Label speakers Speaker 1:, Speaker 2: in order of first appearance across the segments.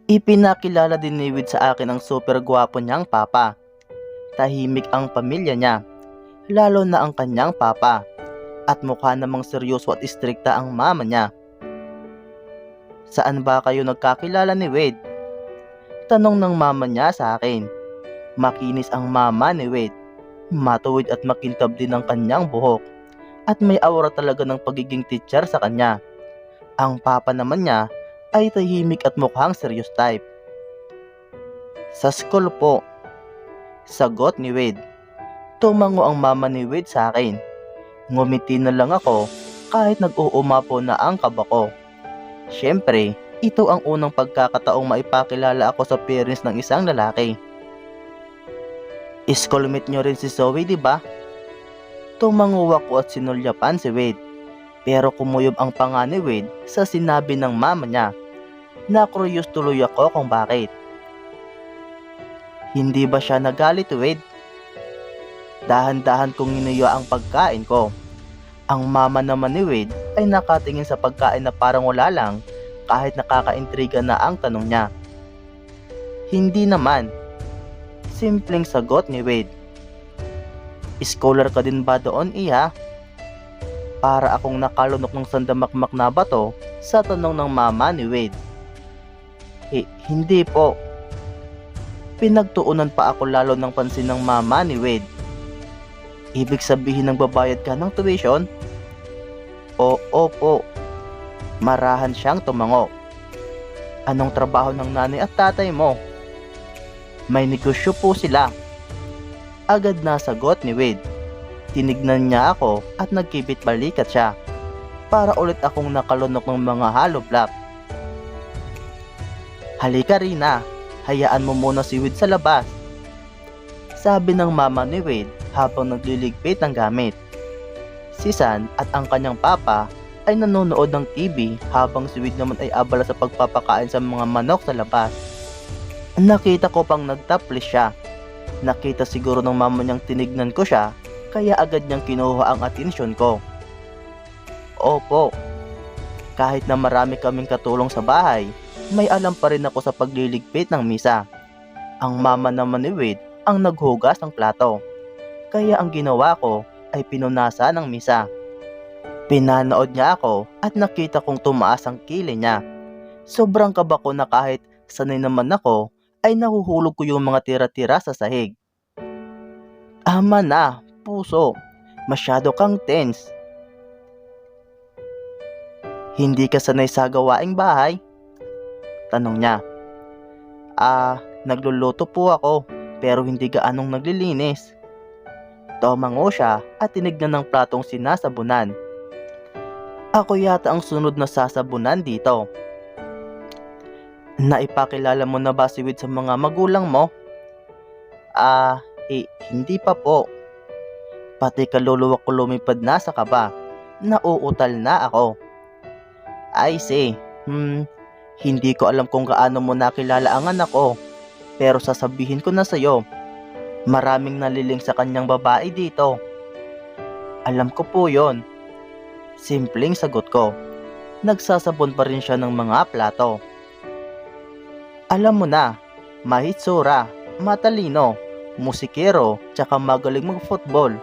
Speaker 1: Ipinakilala din ni Wade sa akin ang super gwapo niyang papa. Tahimik ang pamilya niya, lalo na ang kanyang papa, at mukha namang seryoso at istrikta ang mama niya. Saan ba kayo nagkakilala ni Wade? Tanong ng mama niya sa akin. Makinis ang mama ni Wade. Matuwid at makintab din ang kanyang buhok. At may aura talaga ng pagiging teacher sa kanya. Ang papa naman niya ay tahimik at mukhang serious type. Sa school po. Sagot ni Wade. Tumango ang mama ni Wade sa akin. Ngumiti na lang ako kahit nag-uumapo na ang kaba ko. Siyempre, ito ang unang pagkakataong maipakilala ako sa parents ng isang lalaki. Schoolmate nyo rin si Zoe, di ba? Tumango ako at sinulyapan si Wade. Pero kumuyob ang panga ni Wade sa sinabi ng mama niya. Na-curious tuloy ako kung bakit. Hindi ba siya nagalit, Wade? Dahan-dahan kong inuya ang pagkain ko. Ang mama naman ni Wade ay nakatingin sa pagkain na parang wala lang kahit nakakaintriga na ang tanong niya. Hindi naman. Simpleng sagot ni Wade. Scholar ka din ba doon, iha? Para akong nakalunok ng sandamakmak na bato sa tanong ng mama ni Wade. Hindi po. Pinagtuunan pa ako lalo ng pansin ng mama ni Wade. Ibig sabihin nagbabayad ka ng tuition? Opo. Marahan siyang tumango. Anong trabaho ng nanay at tatay mo? May negosyo po sila. Agad na sagot ni Wade. Tinignan niya ako at nagkibit balikat siya. Para ulit akong nakalunok ng mga hollow block. Halika Rina, hayaan mo muna si Wade sa labas. Sabi ng mama ni Wade habang nagliligpit ng gamit. Si San at ang kanyang papa ay nanonood ng TV habang si Wade naman ay abala sa pagpapakain sa mga manok sa labas. Nakita ko pang nagtaplis siya. Nakita siguro ng mama niyang tinignan ko siya kaya agad niyang kinuha ang atensyon ko. Opo. Kahit na marami kaming katulong sa bahay, may alam pa rin ako sa pagliligpit ng misa. Ang mama naman ni Wade ang naghugas ng plato. Kaya ang ginawa ko ay pinunasa ng misa. Pinanood niya ako at nakita kong tumaas ang kilay niya. Sobrang kaba ko na kahit sanay naman ako ay nahuhulog ko yung mga tira-tira sa sahig. Ama na, puso. Masyado kang tense. Hindi ka sanay sa gawaing bahay? Tanong niya. Nagluluto po ako pero hindi gaanong naglilinis. Tumango siya at tinignan ng platong sinasabunan. Ako yata ang sunod na sasabunan dito. Naipakilala mo na ba si Wade sa mga magulang mo? Hindi pa po. Pati kaluluwa ko lumipad na sa kaba. Nauutal na ako. I see. Hindi ko alam kung gaano mo nakilala ang anak ko. Pero sasabihin ko na sa'yo. Maraming naliling sa kanyang babae dito. Alam ko po yon. Simpleng sagot ko. Nagsasabon pa rin siya ng mga plato. Alam mo na, mahitsura, matalino, musikero, tsaka magaling mag-football.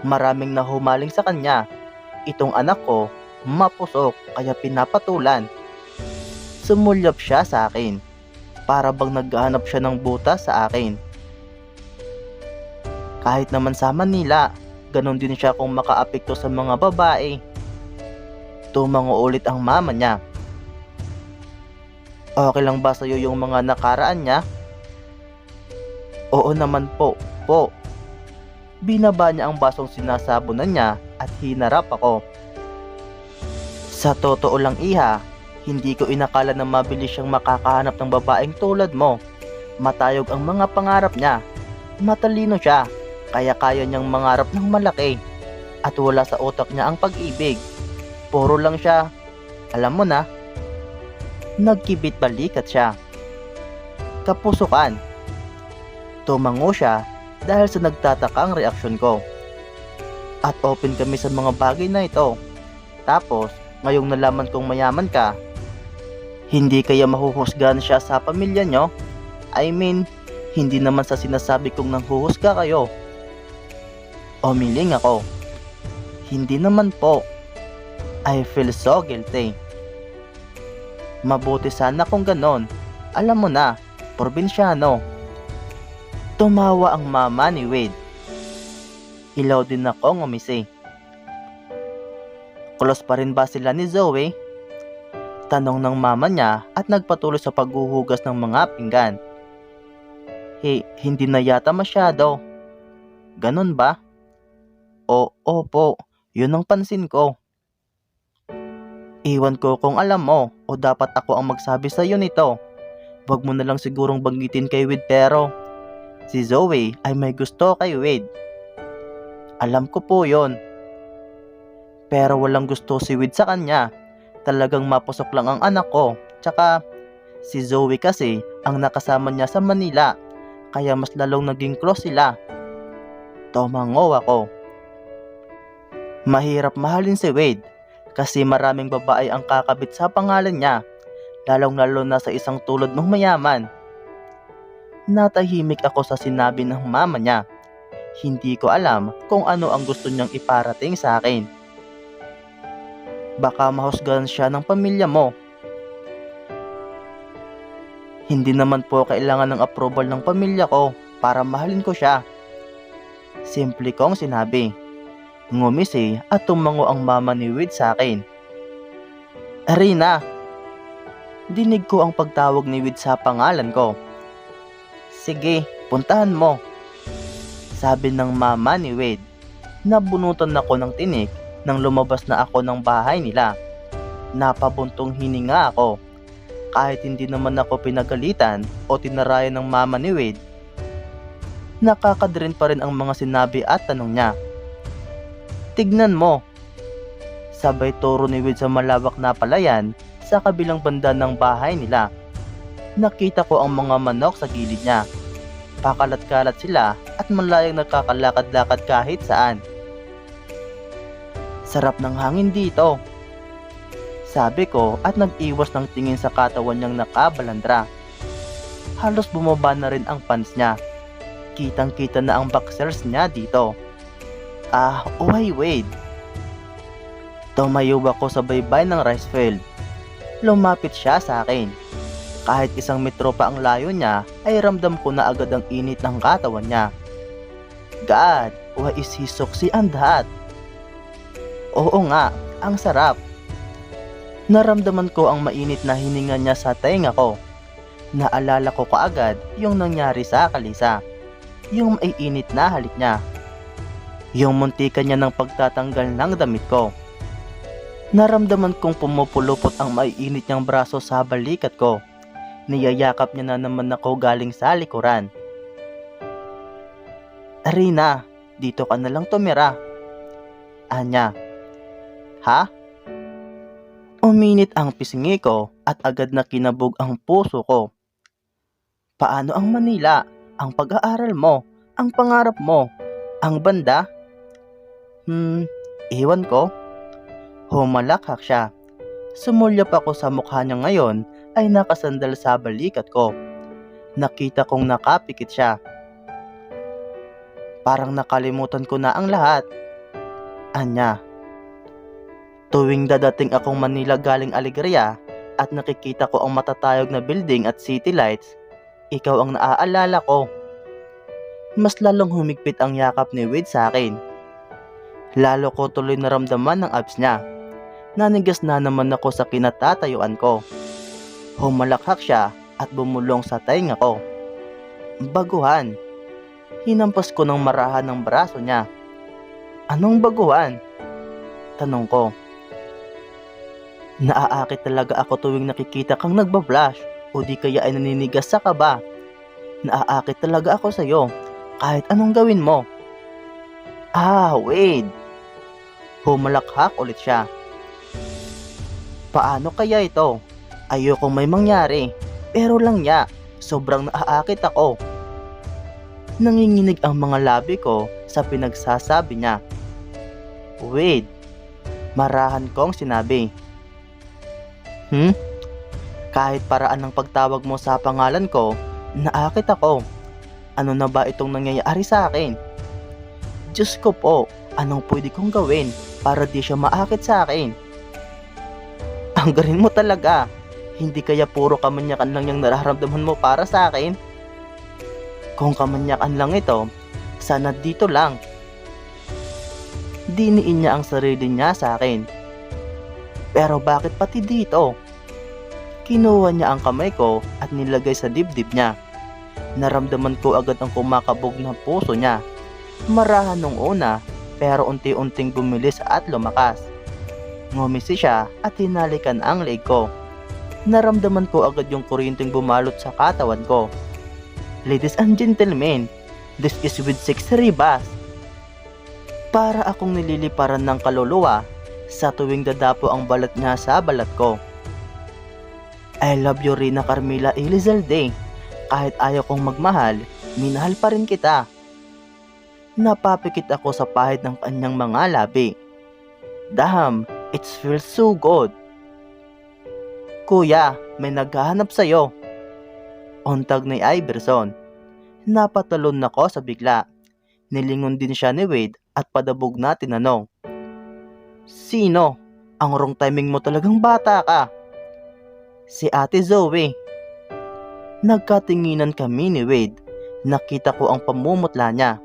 Speaker 1: Maraming nahumaling sa kanya. Itong anak ko, mapusok, kaya pinapatulan. Sumulyap siya sa akin. Para bang naghahanap siya ng butas sa akin. Kahit naman sa Manila, ganon din siya kung makaapekto sa mga babae. Tumango ulit ang mama niya. Okay lang ba sa'yo yung mga nakaraan niya? Oo naman po. Binaba niya ang basong sinasabunan niya at hinarap ako. Sa totoo lang iha, hindi ko inakala na mabilis siyang makakahanap ng babaeng tulad mo. Matayog ang mga pangarap niya. Matalino siya, kaya kaya niyang mangarap ng malaki. At wala sa utak niya ang pag-ibig. Puro lang siya, alam mo na. Nagkibit balikat siya. Kapusukan. Tumango siya dahil sa nagtatakang reaksyon ko. At open kami sa mga bagay na ito. Tapos, ngayong nalaman kong mayaman ka, Hindi kaya mahuhusgahan siya sa pamilya nyo? I mean, hindi naman sa sinasabi kong nanghuhusga kayo. Umiling ako. Hindi naman po. I feel so guilty. Mabuti sana kung ganon. Alam mo na, probinsyano. Tumawa ang mama ni Wade. Ilaw din akong ngumisi. Close pa rin ba sila ni Zoe? Tanong ng mama niya at nagpatuloy sa paghuhugas ng mga pinggan. Hindi na yata masyado. Ganon ba? Opo, yun ang pansin ko. Iwan ko kung alam mo o dapat ako ang magsabi sa iyo nito. Wag mo na lang sigurong banggitin kay Wade pero si Zoe ay may gusto kay Wade. Alam ko po yon. Pero walang gusto si Wade sa kanya. Talagang mapusok lang ang anak ko. Tsaka si Zoe kasi ang nakasama niya sa Manila. Kaya mas lalong naging close sila. Tumango ako. Mahirap mahalin si Wade kasi maraming babae ang kakabit sa pangalan niya, lalong-lalo na sa isang tulad ng mayaman. Natahimik ako sa sinabi ng mama niya. Hindi ko alam kung ano ang gusto niyang iparating sa akin. Baka mahusgahan siya ng pamilya mo. Hindi naman po kailangan ng approval ng pamilya ko para mahalin ko siya. Simple kong sinabi. Ngumisi at tumango ang mama ni Wade sa akin. Arina! Dinig ko ang pagtawag ni Wade sa pangalan ko. Sige, puntahan mo. Sabi ng mama ni Wade. Nabunutan ako ng tinik nang lumabas na ako ng bahay nila. Napabuntong hininga ako. Kahit hindi naman ako pinagalitan o tinarayan ng mama ni Wade, nakakadrin pa rin ang mga sinabi at tanong niya. Tignan mo. Sabay turo ni Wade sa malawak na palayan sa kabilang banda ng bahay nila. Nakita ko ang mga manok sa gilid niya. Pakalat-kalat sila at malayang nagkakalakad-lakad kahit saan. Sarap ng hangin dito. Sabi ko at nag-iwas ng tingin sa katawan niyang nakabalandra. Halos bumaba na rin ang pants niya. Kitang-kita na ang boxers niya dito. Uy Wade. Tumayo ako sa baybay ng rice field. Lumapit siya sa akin. Kahit 1 metro pa ang layo niya, ay ramdam ko na agad ang init ng katawan niya. God, why is he sexy and hot? Oo nga, ang sarap. Naramdaman ko ang mainit na hininga niya sa tenga ko. Naalala ko kaagad yung nangyari sa Kalisa. Yung maiinit na halik niya. Yung muntikan niya ng pagtatanggal ng damit ko. Naramdaman kong pumupulupot ang maiinit niyang braso sa balikat ko. Niyayakap niya na naman ako galing sa likuran. Arina, dito ka na lang tumira. Anya. Ha? Uminit ang pisngi ko at agad na kinabog ang puso ko. Paano ang Manila? Ang pag-aaral mo? Ang pangarap mo? Ang banda? Iwan ko. Humalakhak siya. Sumulyap ako sa mukha niya ngayon ay nakasandal sa balikat ko. Nakita kong nakapikit siya. Parang nakalimutan ko na ang lahat. Anya. Tuwing dadating akong Manila galing Alegria at nakikita ko ang matatayog na building at city lights, ikaw ang naaalala ko. Mas lalong humigpit ang yakap ni Wade sa akin. Lalo ko tuloy naramdaman ng abs niya. Nanigas na naman ako sa kinatatayuan ko. Humalakhak siya at bumulong sa tainga ko. Baguhan. Hinampas ko ng marahan ng braso niya. Anong baguhan? Tanong ko. Naaakit talaga ako tuwing nakikita kang nagbablush o di kaya ay naninigas sa kaba. Naaakit talaga ako sa'yo kahit anong gawin mo. Wade. Humalakhak ulit siya. Paano kaya ito? Ayokong may mangyari. Pero lang niya, sobrang naaakit ako. Nanginginig ang mga labi ko sa pinagsasabi niya. Wade. Marahan kong sinabi. Kahit paraan ng pagtawag mo sa pangalan ko, naakit ako. Ano na ba itong nangyayari sa akin? Diyos ko po, anong pwede kong gawin para di siya maakit sa akin? Ang galing mo talaga. Hindi kaya puro kamanyakan lang yung nararamdaman mo para sa akin? Kung kamanyakan lang ito, sana dito lang. Diniin niya ang sarili niya sa akin. Pero bakit pati dito? Kinuha niya ang kamay ko at nilagay sa dibdib niya. Naramdaman ko agad ang kumakabog na puso niya. Marahan nung una, pero unti-unting bumilis at lumakas. Ngumisi siya at hinalikan ang leeg ko. Naramdaman ko agad yung kuryenteng bumalot sa katawan ko. Ladies and gentlemen, this is with Sex Ribas. Para akong nililiparan ng kaluluwa sa tuwing dadapo ang balat niya sa balat ko. I love you, Rina Carmila Elizalde. Kahit ayaw kong magmahal, minahal pa rin kita. Napapikit ako sa pahid ng kanyang mga labi. Damn, it feels so good. Kuya, may naghahanap sa'yo. Untag ni Iverson. Napatalon ako sa bigla. Nilingon din siya ni Wade at padabog na tinanong. Sino? Ang wrong timing mo, talagang bata ka. Si Ate Zoe. Nagkatinginan kami ni Wade. Nakita ko ang pamumutla niya.